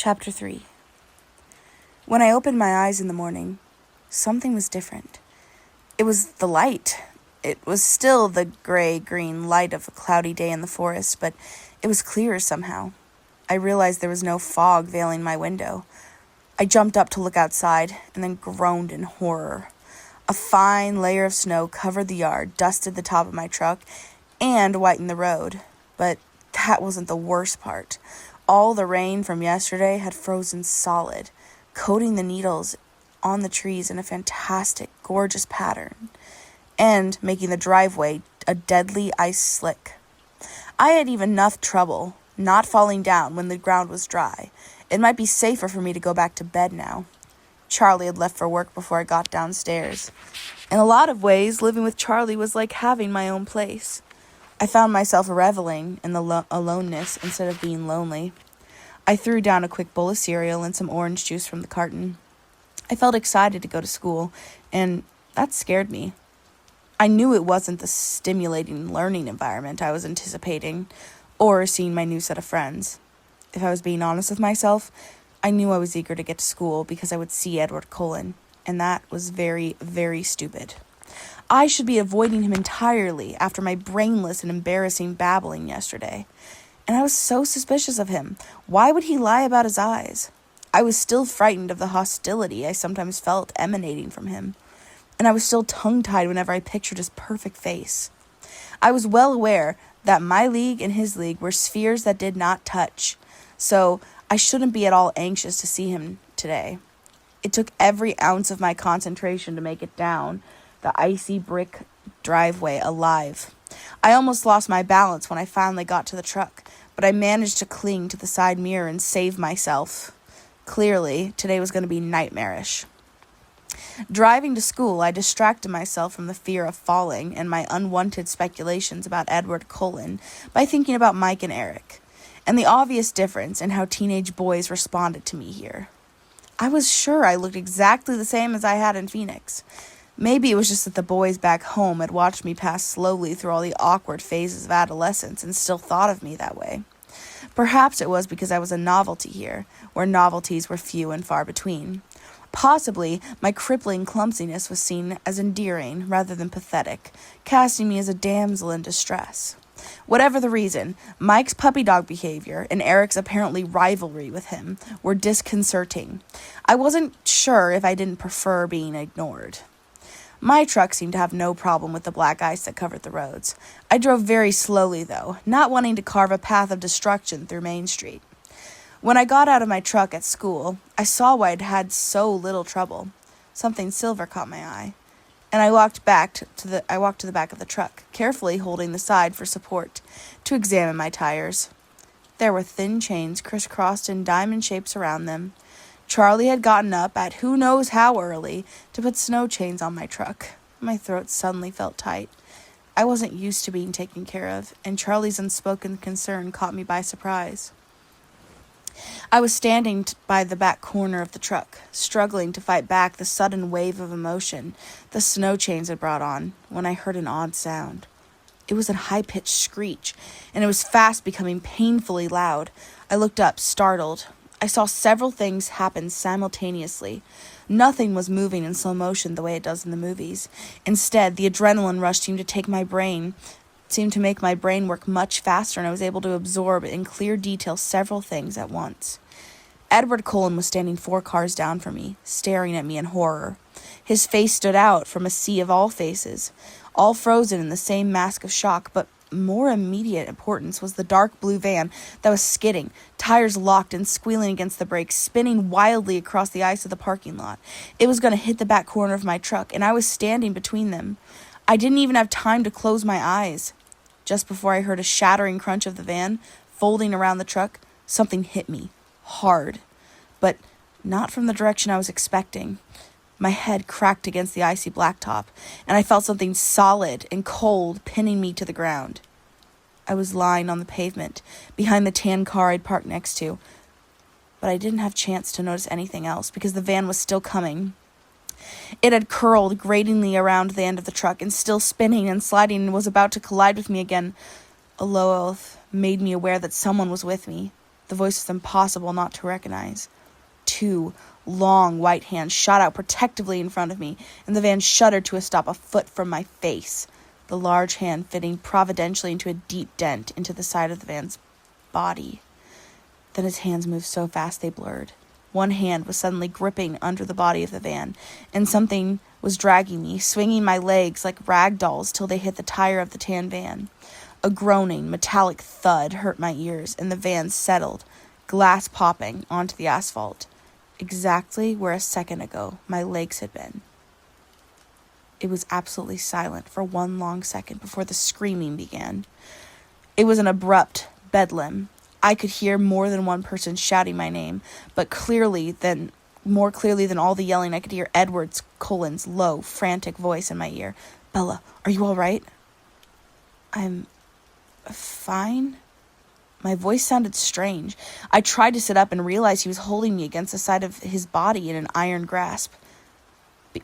Chapter 3. When I opened my eyes in the morning, something was different. It was the light. It was still the gray-green light of a cloudy day in the forest, but it was clearer somehow. I realized there was no fog veiling my window. I jumped up to look outside and then groaned in horror. A fine layer of snow covered the yard, dusted the top of my truck, and whitened the road. But that wasn't the worst part. All the rain from yesterday had frozen solid, coating the needles on the trees in a fantastic, gorgeous pattern, and making the driveway a deadly ice slick. I had even enough trouble not falling down when the ground was dry. It might be safer for me to go back to bed now. Charlie had left for work before I got downstairs. In a lot of ways, living with Charlie was like having my own place. I found myself reveling in the aloneness instead of being lonely. I threw down a quick bowl of cereal and some orange juice from the carton. I felt excited to go to school, and that scared me. I knew it wasn't the stimulating learning environment I was anticipating, or seeing my new set of friends. If I was being honest with myself, I knew I was eager to get to school because I would see Edward Cullen, and that was very, very stupid. I should be avoiding him entirely after my brainless and embarrassing babbling yesterday. And I was so suspicious of him. Why would he lie about his eyes? I was still frightened of the hostility I sometimes felt emanating from him. And I was still tongue-tied whenever I pictured his perfect face. I was well aware that my league and his league were spheres that did not touch. So I shouldn't be at all anxious to see him today. It took every ounce of my concentration to make it down the icy brick driveway alive. I almost lost my balance when I finally got to the truck, but I managed to cling to the side mirror and save myself. Clearly, today was going to be nightmarish. Driving to school, I distracted myself from the fear of falling and my unwanted speculations about Edward Cullen by thinking about Mike and Eric, and the obvious difference in how teenage boys responded to me here. I was sure I looked exactly the same as I had in Phoenix. Maybe it was just that the boys back home had watched me pass slowly through all the awkward phases of adolescence and still thought of me that way. Perhaps it was because I was a novelty here, where novelties were few and far between. Possibly, my crippling clumsiness was seen as endearing rather than pathetic, casting me as a damsel in distress. Whatever the reason, Mike's puppy dog behavior and Eric's apparently rivalry with him were disconcerting. I wasn't sure if I didn't prefer being ignored. My truck seemed to have no problem with the black ice that covered the roads. I drove very slowly, though, not wanting to carve a path of destruction through Main Street. When I got out of my truck at school, I saw why I'd had so little trouble. Something silver caught my eye, and I walked to the back of the truck, carefully holding the side for support, to examine my tires. There were thin chains crisscrossed in diamond shapes around them. Charlie had gotten up at who knows how early to put snow chains on my truck. My throat suddenly felt tight. I wasn't used to being taken care of, and Charlie's unspoken concern caught me by surprise. I was standing by the back corner of the truck, struggling to fight back the sudden wave of emotion the snow chains had brought on, when I heard an odd sound. It was a high-pitched screech, and it was fast becoming painfully loud. I looked up, startled. I saw several things happen simultaneously. Nothing was moving in slow motion the way it does in the movies. Instead, the adrenaline rush seemed to make my brain work much faster, and I was able to absorb in clear detail several things at once. Edward Cullen was standing 4 cars down from me, staring at me in horror. His face stood out from a sea of all faces, all frozen in the same mask of shock, but more immediate importance was the dark blue van that was skidding, tires locked and squealing against the brakes, spinning wildly across the ice of the parking lot. It was going to hit the back corner of my truck, and I was standing between them. I didn't even have time to close my eyes. Just before I heard a shattering crunch of the van folding around the truck, something hit me, hard, but not from the direction I was expecting. My head cracked against the icy blacktop, and I felt something solid and cold pinning me to the ground. I was lying on the pavement, behind the tan car I'd parked next to, but I didn't have a chance to notice anything else because the van was still coming. It had curled gratingly around the end of the truck and still spinning and sliding and was about to collide with me again. A low oath made me aware that someone was with me. The voice was impossible not to recognize. 2 long white hands shot out protectively in front of me, and the van shuddered to a stop a foot from my face, the large hand fitting providentially into a deep dent into the side of the van's body. Then his hands moved so fast they blurred. One hand was suddenly gripping under the body of the van, and something was dragging me, swinging my legs like rag dolls till they hit the tire of the tan van. A groaning, metallic thud hurt my ears, and the van settled, glass popping, onto the asphalt, exactly where a second ago my legs had been. It was absolutely silent for one long second before the screaming began. It was an abrupt bedlam. I could hear more than one person shouting my name, but more clearly than all the yelling, I could hear Edward Cullen's low, frantic voice in my ear. "Bella, are you all right?" "I'm fine." My voice sounded strange. I tried to sit up and realized he was holding me against the side of his body in an iron grasp.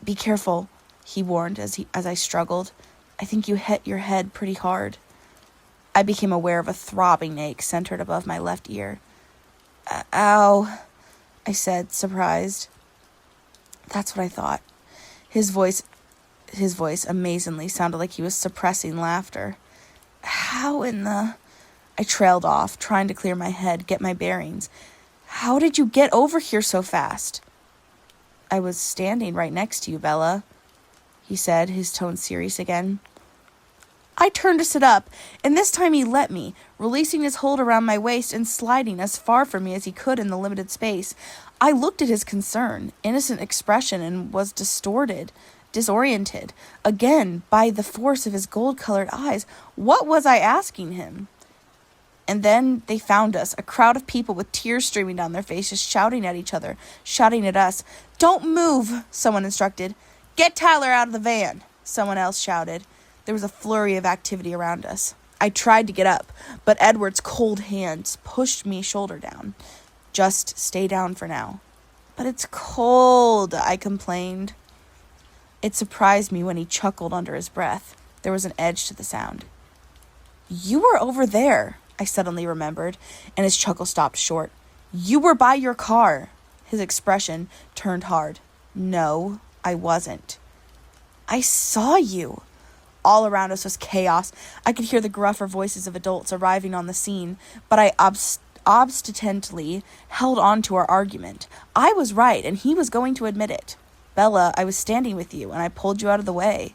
Be careful," he warned as I struggled. "I think you hit your head pretty hard." I became aware of a throbbing ache centered above my left ear. "Ow," I said, surprised. That's what I thought. His voice amazingly sounded like he was suppressing laughter. "How in the..." I trailed off, trying to clear my head, get my bearings. "How did you get over here so fast?" "I was standing right next to you, Bella," he said, his tone serious again. I turned to sit up, and this time he let me, releasing his hold around my waist and sliding as far from me as he could in the limited space. I looked at his concern, innocent expression, and was disoriented, again by the force of his gold-colored eyes. What was I asking him? And then they found us, a crowd of people with tears streaming down their faces, shouting at each other, shouting at us. "Don't move," someone instructed. "Get Tyler out of the van," someone else shouted. There was a flurry of activity around us. I tried to get up, but Edward's cold hands pushed me shoulder down. "Just stay down for now." "But it's cold," I complained. It surprised me when he chuckled under his breath. There was an edge to the sound. "You were over there," I suddenly remembered, and his chuckle stopped short. "You were by your car." His expression turned hard. "No, I wasn't." "I saw you." All around us was chaos. I could hear the gruffer voices of adults arriving on the scene, but I obstinately held on to our argument. I was right, and he was going to admit it. "Bella, I was standing with you, and I pulled you out of the way."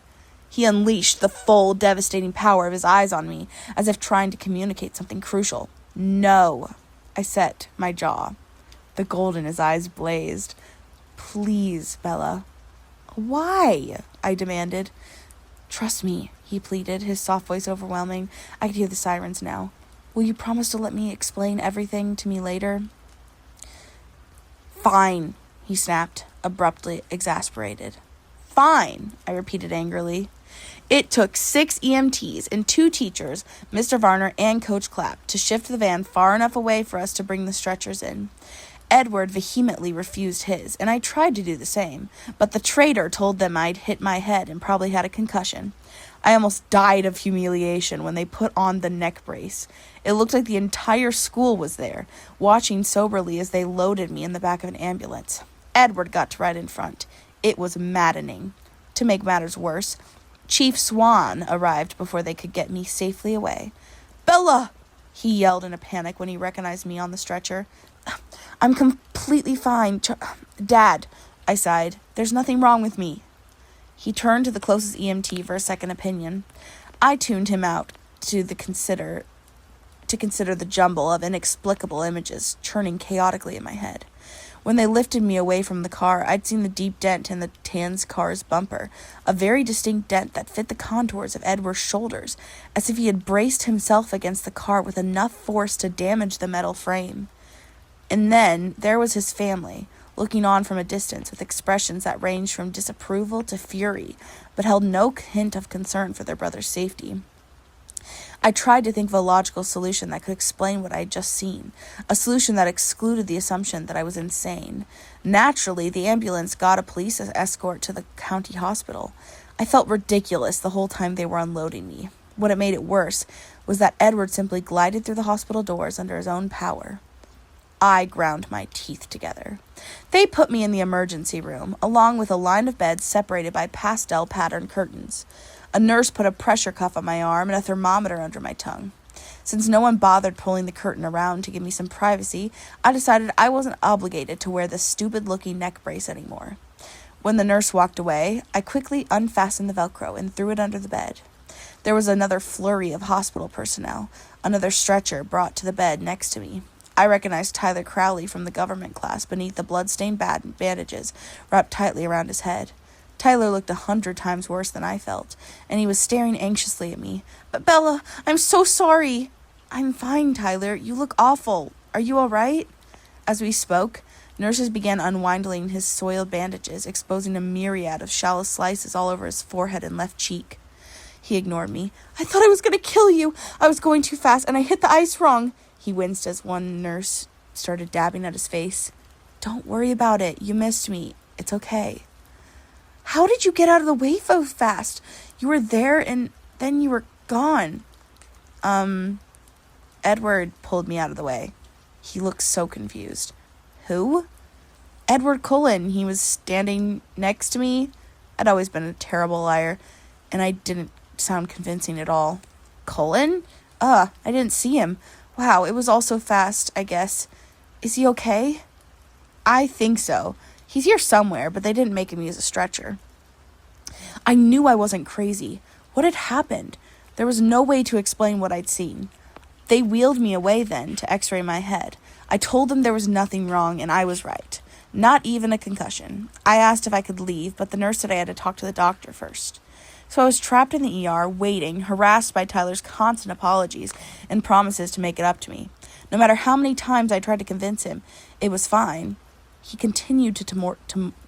He unleashed the full, devastating power of his eyes on me, as if trying to communicate something crucial. "No." I set my jaw. The gold in his eyes blazed. "Please, Bella." "Why?" I demanded. "Trust me," he pleaded, his soft voice overwhelming. I could hear the sirens now. "Will you promise to let me explain everything to me later?" "Fine," he snapped, abruptly exasperated. "Fine," I repeated angrily. It took 6 EMTs and 2 teachers, Mr. Varner and Coach Clapp, to shift the van far enough away for us to bring the stretchers in. Edward vehemently refused his, and I tried to do the same, but the traitor told them I'd hit my head and probably had a concussion. I almost died of humiliation when they put on the neck brace. It looked like the entire school was there, watching soberly as they loaded me in the back of an ambulance. Edward got to ride in front. It was maddening. To make matters worse, Chief Swan arrived before they could get me safely away. "Bella!" he yelled in a panic when he recognized me on the stretcher. "I'm completely fine, Dad," I sighed. "There's nothing wrong with me." He turned to the closest EMT for a second opinion. I tuned him out to consider the jumble of inexplicable images churning chaotically in my head. When they lifted me away from the car, I'd seen the deep dent in the Tan's car's bumper, a very distinct dent that fit the contours of Edward's shoulders, as if he had braced himself against the car with enough force to damage the metal frame. And then there was his family, looking on from a distance with expressions that ranged from disapproval to fury, but held no hint of concern for their brother's safety. I tried to think of a logical solution that could explain what I had just seen, a solution that excluded the assumption that I was insane. Naturally, the ambulance got a police escort to the county hospital. I felt ridiculous the whole time they were unloading me. What made it worse was that Edward simply glided through the hospital doors under his own power. I ground my teeth together. They put me in the emergency room, along with a line of beds separated by pastel-patterned curtains. A nurse put a pressure cuff on my arm and a thermometer under my tongue. Since no one bothered pulling the curtain around to give me some privacy, I decided I wasn't obligated to wear this stupid-looking neck brace anymore. When the nurse walked away, I quickly unfastened the Velcro and threw it under the bed. There was another flurry of hospital personnel, another stretcher brought to the bed next to me. I recognized Tyler Crowley from the government class beneath the blood-stained bandages wrapped tightly around his head. Tyler looked 100 times worse than I felt, and he was staring anxiously at me. "But Bella, I'm so sorry." "I'm fine, Tyler. You look awful. Are you all right?" As we spoke, nurses began unwinding his soiled bandages, exposing a myriad of shallow slices all over his forehead and left cheek. He ignored me. "I thought I was going to kill you. I was going too fast, and I hit the ice wrong." He winced as one nurse started dabbing at his face. "Don't worry about it. You missed me. It's okay." "How did you get out of the way so fast? You were there and then you were gone." Edward pulled me out of the way." He looked so confused. "Who?" "Edward Cullen. He was standing next to me." I'd always been a terrible liar, and I didn't sound convincing at all. "Cullen? I didn't see him. Wow, it was all so fast, I guess. Is he okay?" "I think so. He's here somewhere, but they didn't make him use a stretcher." I knew I wasn't crazy. What had happened? There was no way to explain what I'd seen. They wheeled me away then to x-ray my head. I told them there was nothing wrong, and I was right. Not even a concussion. I asked if I could leave, but the nurse said I had to talk to the doctor first. So I was trapped in the ER, waiting, harassed by Tyler's constant apologies and promises to make it up to me. No matter how many times I tried to convince him it was fine, he continued to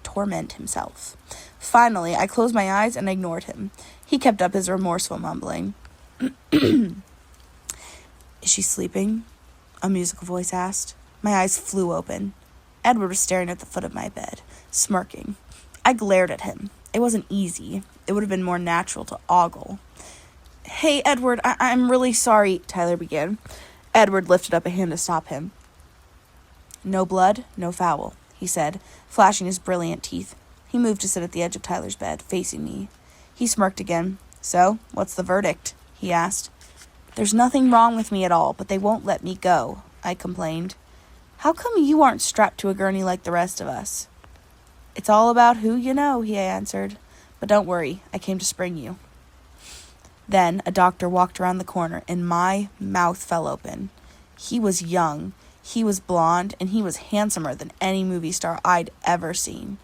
torment himself. Finally, I closed my eyes and ignored him. He kept up his remorseful mumbling. "Is she sleeping?" a musical voice asked. My eyes flew open. Edward was staring at the foot of my bed, smirking. I glared at him. It wasn't easy. It would have been more natural to ogle. "Hey, Edward, I'm really sorry," Tyler began. Edward lifted up a hand to stop him. "No blood, no foul," he said, flashing his brilliant teeth. He moved to sit at the edge of Tyler's bed, facing me. He smirked again. "So, what's the verdict?" he asked. "There's nothing wrong with me at all, but they won't let me go," I complained. "How come you aren't strapped to a gurney like the rest of us?" "It's all about who you know," he answered. "But don't worry, I came to spring you." Then a doctor walked around the corner, and my mouth fell open. He was young, he was blonde, and he was handsomer than any movie star I'd ever seen.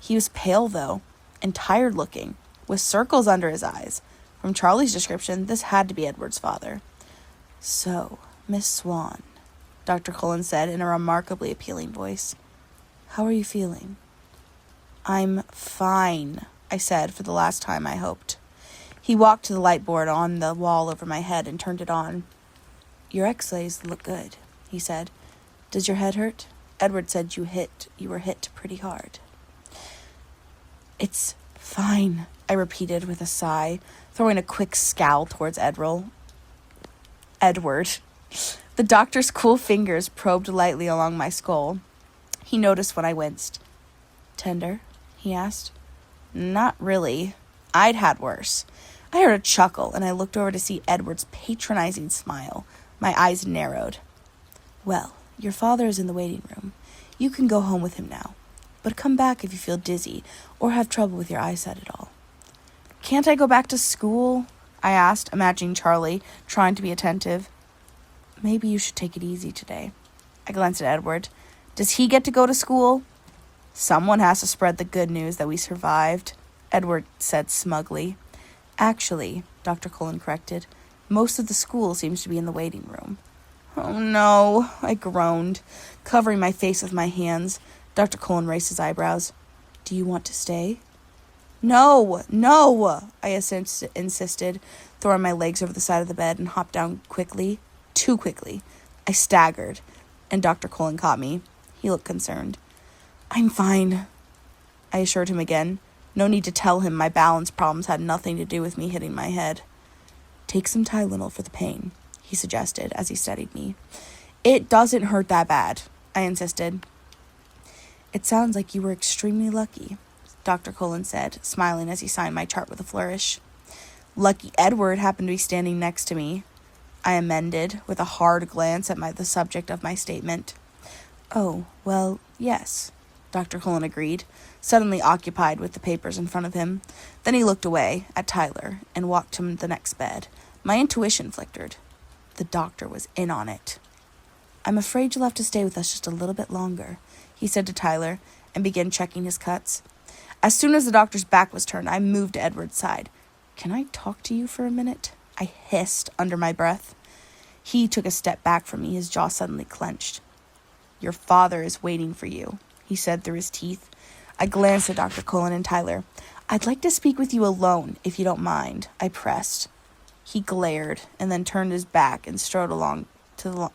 He was pale, though, and tired-looking, with circles under his eyes. From Charlie's description, this had to be Edward's father. "So, Miss Swan," Dr. Cullen said in a remarkably appealing voice. "How are you feeling?" "I'm fine," I said for the last time, I hoped. He walked to the light board on the wall over my head and turned it on. "Your X-rays look good," he said. "Does your head hurt? Edward said you were hit pretty hard." "It's fine," I repeated with a sigh, throwing a quick scowl towards Edward. The doctor's cool fingers probed lightly along my skull. He noticed when I winced. "Tender?" he asked. "Not really. I'd had worse." I heard a chuckle, and I looked over to see Edward's patronizing smile. My eyes narrowed. "Well, your father is in the waiting room. You can go home with him now. But come back if you feel dizzy or have trouble with your eyesight at all." "Can't I go back to school?" I asked, imagining Charlie, trying to be attentive. "Maybe you should take it easy today." I glanced at Edward. "Does he get to go to school?" "Someone has to spread the good news that we survived," Edward said smugly. "Actually," Dr. Cullen corrected, "most of the school seems to be in the waiting room." "Oh, no," I groaned, covering my face with my hands. Dr. Cullen raised his eyebrows. "Do you want to stay?" No, I insisted, throwing my legs over the side of the bed and hopped down quickly. Too quickly. I staggered, and Dr. Cullen caught me. He looked concerned. "I'm fine," I assured him again. No need to tell him my balance problems had nothing to do with me hitting my head. "Take some Tylenol for the pain," he suggested as he steadied me. "It doesn't hurt that bad." I insisted. It sounds like you were extremely lucky, Dr. Cullen said, smiling as he signed my chart with a flourish. Lucky Edward happened to be standing next to me, I amended, with a hard glance at the subject of my statement. Oh, well, yes, Dr. Cullen agreed, suddenly occupied with the papers in front of him. Then he looked away at Tyler and walked to the next bed. My intuition flickered. The doctor was in on it. I'm afraid you'll have to stay with us just a little bit longer, he said to Tyler, and began checking his cuts. As soon as the doctor's back was turned, I moved to Edward's side. Can I talk to you for a minute? I hissed under my breath. He took a step back from me, his jaw suddenly clenched. Your father is waiting for you, he said through his teeth. I glanced at Dr. Cullen and Tyler. I'd like to speak with you alone, if you don't mind, I pressed. He glared and then turned his back and strode along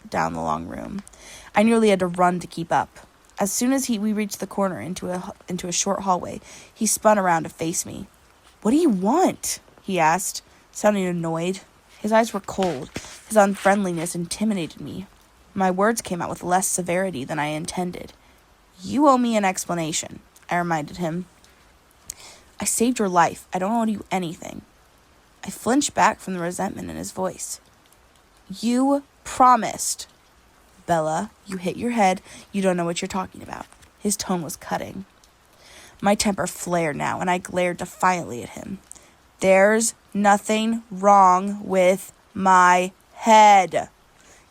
down the long room. I nearly had to run to keep up. As soon as we reached the corner into a short hallway, he spun around to face me. What do you want? He asked, sounding annoyed. His eyes were cold. His unfriendliness intimidated me. My words came out with less severity than I intended. You owe me an explanation, I reminded him. I saved your life. I don't owe you anything. I flinched back from the resentment in his voice. You promised. Bella, you hit your head. You don't know what you're talking about. His tone was cutting. My temper flared now, and I glared defiantly at him. There's nothing wrong with my head.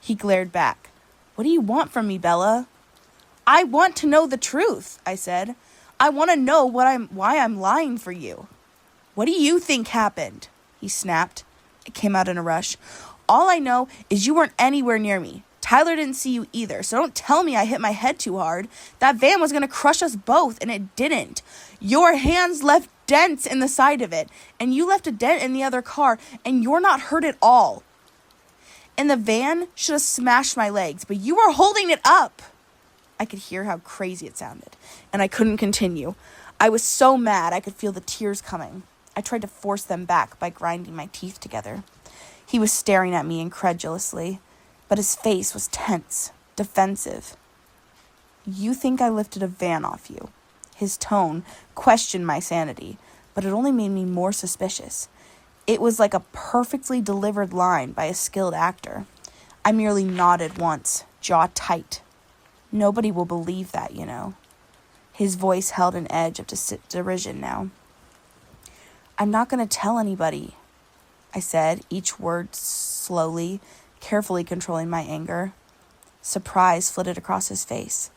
He glared back. What do you want from me, Bella? I want to know the truth, I said. I want to know why I'm lying for you. What do you think happened? He snapped. It came out in a rush. All I know is you weren't anywhere near me. Tyler didn't see you either, so don't tell me I hit my head too hard. That van was going to crush us both, and it didn't. Your hands left dents in the side of it, and you left a dent in the other car, and you're not hurt at all. And the van should have smashed my legs, but you were holding it up. I could hear how crazy it sounded, and I couldn't continue. I was so mad I could feel the tears coming. I tried to force them back by grinding my teeth together. He was staring at me incredulously, but his face was tense, defensive. You think I lifted a van off you? His tone questioned my sanity, but it only made me more suspicious. It was like a perfectly delivered line by a skilled actor. I merely nodded once, jaw tight. Nobody will believe that, you know. His voice held an edge of derision now. I'm not going to tell anybody, I said, each word slowly, carefully controlling my anger. Surprise flitted across his face.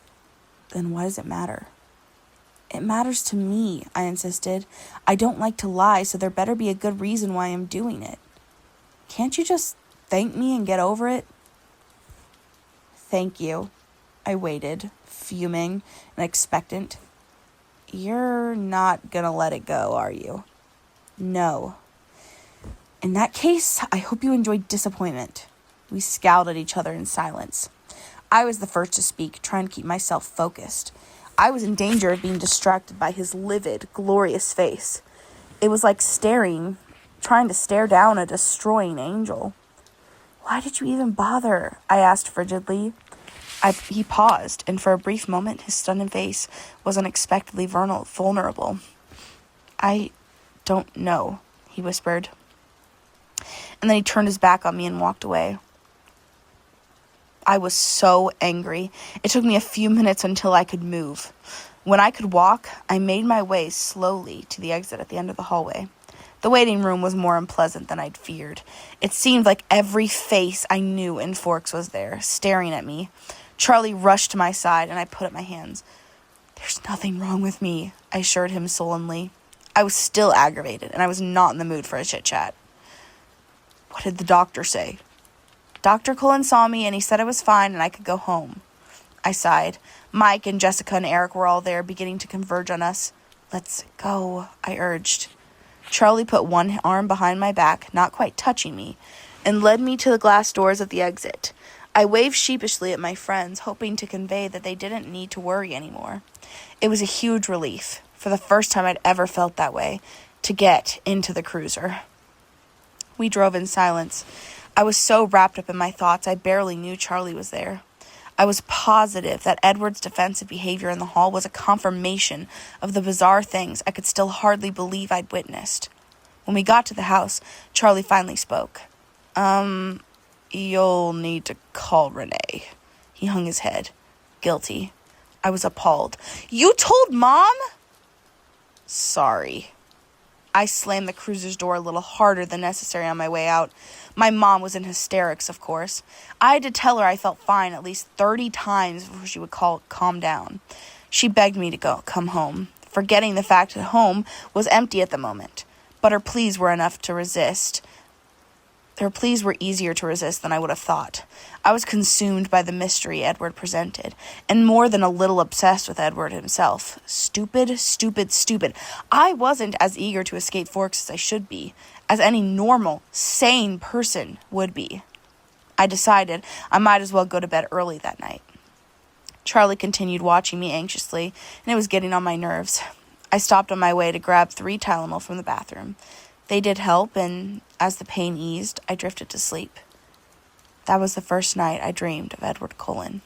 Then why does it matter? It matters to me, I insisted. I don't like to lie, so there better be a good reason why I'm doing it. Can't you just thank me and get over it? Thank you. I waited, fuming and expectant. You're not gonna let it go, are you? No. In that case, I hope you enjoyed disappointment. We scowled at each other in silence. I was the first to speak, trying to keep myself focused. I was in danger of being distracted by his livid, glorious face. It was like trying to stare down a destroying angel. Why did you even bother? I asked frigidly. He paused, and for a brief moment, his stunned face was unexpectedly vulnerable. I don't know, he whispered. And then he turned his back on me and walked away. I was so angry. It took me a few minutes until I could move. When I could walk, I made my way slowly to the exit at the end of the hallway. The waiting room was more unpleasant than I'd feared. It seemed like every face I knew in Forks was there, staring at me. Charlie rushed to my side, and I put up my hands. There's nothing wrong with me, I assured him sullenly. I was still aggravated, and I was not in the mood for a chit-chat. What did the doctor say? Dr. Cullen saw me, and he said I was fine and I could go home. I sighed. Mike and Jessica and Eric were all there, beginning to converge on us. Let's go, I urged. Charlie put one arm behind my back, not quite touching me, and led me to the glass doors at the exit. I waved sheepishly at my friends, hoping to convey that they didn't need to worry anymore. It was a huge relief, for the first time I'd ever felt that way, to get into the cruiser. We drove in silence. I was so wrapped up in my thoughts, I barely knew Charlie was there. I was positive that Edward's defensive behavior in the hall was a confirmation of the bizarre things I could still hardly believe I'd witnessed. When we got to the house, Charlie finally spoke. You'll need to call Renee. He hung his head. Guilty. I was appalled. You told Mom? Sorry. I slammed the cruiser's door a little harder than necessary on my way out. My mom was in hysterics, of course. I had to tell her I felt fine at least 30 times before she would calm down. She begged me to come home, forgetting the fact that home was empty at the moment. But her pleas were enough to resist. Her pleas were easier to resist than I would have thought. I was consumed by the mystery Edward presented, and more than a little obsessed with Edward himself. Stupid, stupid, stupid. I wasn't as eager to escape Forks as I should be, as any normal, sane person would be. I decided I might as well go to bed early that night. Charlie continued watching me anxiously, and it was getting on my nerves. I stopped on my way to grab 3 Tylenol from the bathroom. They did help, and as the pain eased, I drifted to sleep. That was the first night I dreamed of Edward Cullen.